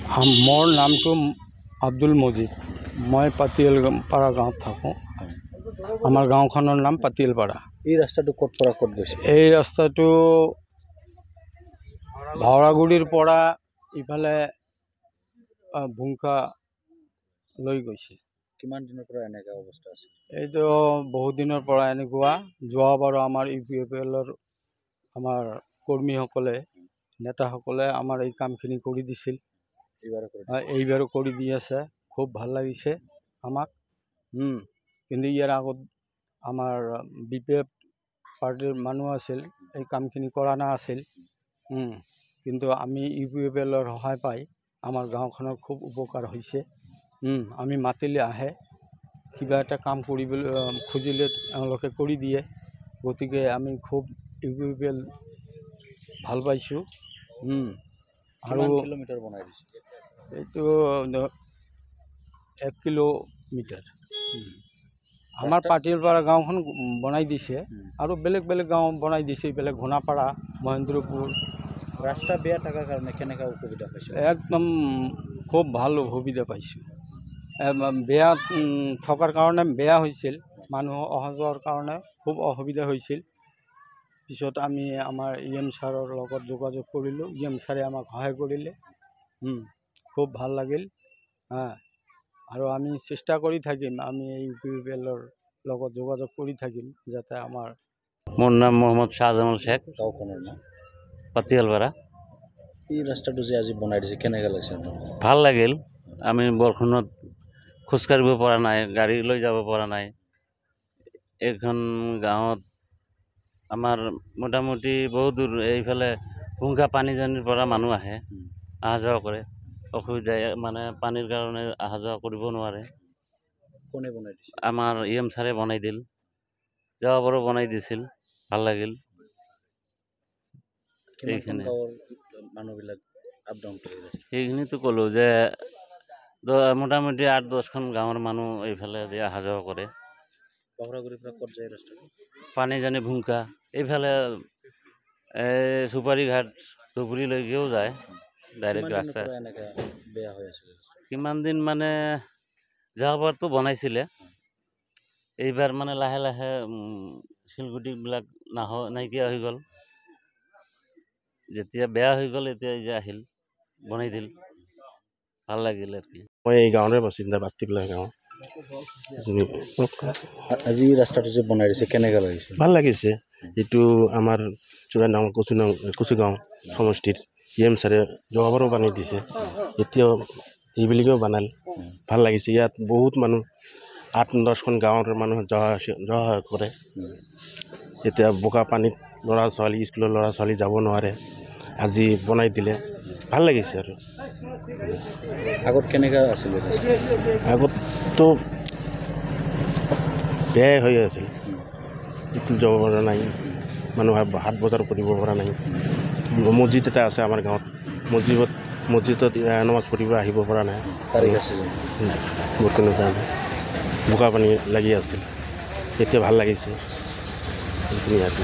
मोर नाम तो अब्दुल मजिद। मैं पातिलपाड़ा गाँव थाको। आमार गाँवखনৰ नाम पातिलपाड़ा। এই ৰাস্তাটো ক'ত পৰা ক'ত গৈছে? এই ৰাস্তাটো ভাওৰাগুৰিৰ পৰা ইফালে ভুংকা লৈ গৈছে। কিমান দিনৰ পৰা এনেকা অৱস্থা আছে? এইটো বহুত দিনৰ পৰা এনেকুৱা। যোৱাবাৰ আমাৰ ইউপিএফএলৰ আমাৰ কৰ্মীসকলে নেতাসকলে আমাৰ এই কামখিনি কৰি দিছিল। এইবাৰো কৰি দি আছে। খুব ভাল লাগিছে আমাক। কিন্তু ইয়াৰ আগত আমাৰ বিপিএফ পাৰ্টিৰ মানুহ আছিল, এই কামখিনি কৰা নাছিল। কিন্তু আমি ইউপিএফএলৰ সহায় পাই আমাৰ গাঁওখনৰ খুব উপকাৰ হৈছে। আমি মাতিলে আহে, কিবা এটা কাম কৰিবলৈ খুজিলে তেওঁলোকে কৰি দিয়ে। গতিকে আমি খুব ইউপিএফএল ভাল পাইছোঁ। আৰু কিলোমিটাৰ বনাই দিছে? এইটো 1 কিলোমিটাৰ। আমাৰ পাতিলপাৰা গাঁওখন বনাই দিছে আৰু বেলেগ বেলেগ গাঁও বনাই দিছে। বেলেগ ঘোনাপাৰা, মহেন্দ্ৰপুৰ। ৰাস্তা বেয়া থকাৰ কাৰণে কেনেকৈ অসুবিধা পাইছে? একদম খুব ভাল সুবিধা পাইছোঁ। বেয়া থকাৰ কাৰণে বেয়া হৈছিল, মানুহ অহা যোৱাৰ কাৰণে খুব অসুবিধা হৈছিল। পিছত আমি আমাৰ EM ছাৰৰ লগত যোগাযোগ কৰিলোঁ। EM ছাৰে আমাক সহায় কৰিলে। খুব ভাল লাগিল। আৰু আমি চেষ্টা কৰি থাকিম, আমি এই ইউপিএফএলৰ লগত যোগাযোগ কৰি থাকিম যাতে আমাৰ। মোৰ নাম মোহাম্মদ শাহজামাল শেখ, গাঁওখনৰ নাম পাতিলপাৰা। এই ৰাস্তাটো যে আজি বনাই দিছে কেনেকৈ লাগিছে? ভাল লাগিল। আমি বৰষুণত খোজকাঢ়িব পৰা নাই, গাড়ী লৈ যাব পৰা নাই। এইখন গাঁৱত আমাৰ মোটামুটি বহুত দূৰ, এইফালে ভুংকা পানীজানিৰ পৰা মানুহ আহে, অহা যোৱা কৰে। অসুবিধা মানে পানীৰ কাৰণে অহা যোৱা কৰিব নোৱাৰে। কোনে বনাই দিছে? আমাৰ EM ছাৰে বনাই দিল, যোৱাবাৰো বনাই দিছিল। ভাল লাগিল। এইখিনি মানুহবিলাক আপ ডাউন কৰি আছে। সেইখিনিতো ক'লোঁ যে মোটামুটি 8-10খন গাঁৱৰ মানুহ এইফালে দিয়ে অহা যোৱা কৰে। ভাওৰাগুৰিৰ পৰা ক'ত যায় ৰাস্তাটো? পানীজানি ভুংকা, এইফালে চুপাৰী ঘাট ধুবুৰীলৈকেও যায়। ডাইৰেক্ট ৰাস্তা আছে। বেয়া হৈ আছে কিমান দিন মানে যোৱাবাৰতো বনাইছিলে, এইবাৰ মানে লাহে লাহে শিলগুটিবিলাক নাইকিয়া হৈ গ'ল। যেতিয়া বেয়া হৈ গ'ল এতিয়া যে আহিল, বনাই দিল। ভাল লাগিল আৰু কি। মই এই গাঁৱৰে বাসিন্দা, পাতিলপাৰা গাঁও। আজি ৰাস্তাটো যে বনাই দিছে কেনেকৈ লাগিছে? ভাল লাগিছে। এইটো আমাৰ চুৰাইডাঙৰ কচুগাঁও সমষ্টিৰ EM ছাৰে যোৱাবাৰো বনাই দিছে, এতিয়াও এইবিলাকেও বনাল। ভাল লাগিছে। ইয়াত বহুত মানুহ 8-10খন গাঁৱৰ মানুহ যোৱা কৰে। এতিয়া বোকা পানীত ল'ৰা ছোৱালী, স্কুলৰ ল'ৰা ছোৱালী যাব নোৱাৰে। আজি বনাই দিলে ভাল লাগিছে। আৰু আগত কেনেকৈ আছিল? আগততো বেয়াই হৈ আছিল, স্কুল যাব পৰা নাই, মানুহে হাট বজাৰ কৰিব পৰা নাই। মছজিদ এটা আছে আমাৰ গাঁৱত, মছজিদত নামাজ পঢ়িব আহিব পৰা নাই। বৰষুণৰ কাৰণে বোকা পানী লাগি আছিল। এতিয়া ভাল লাগিছে। সেইখিনি আৰু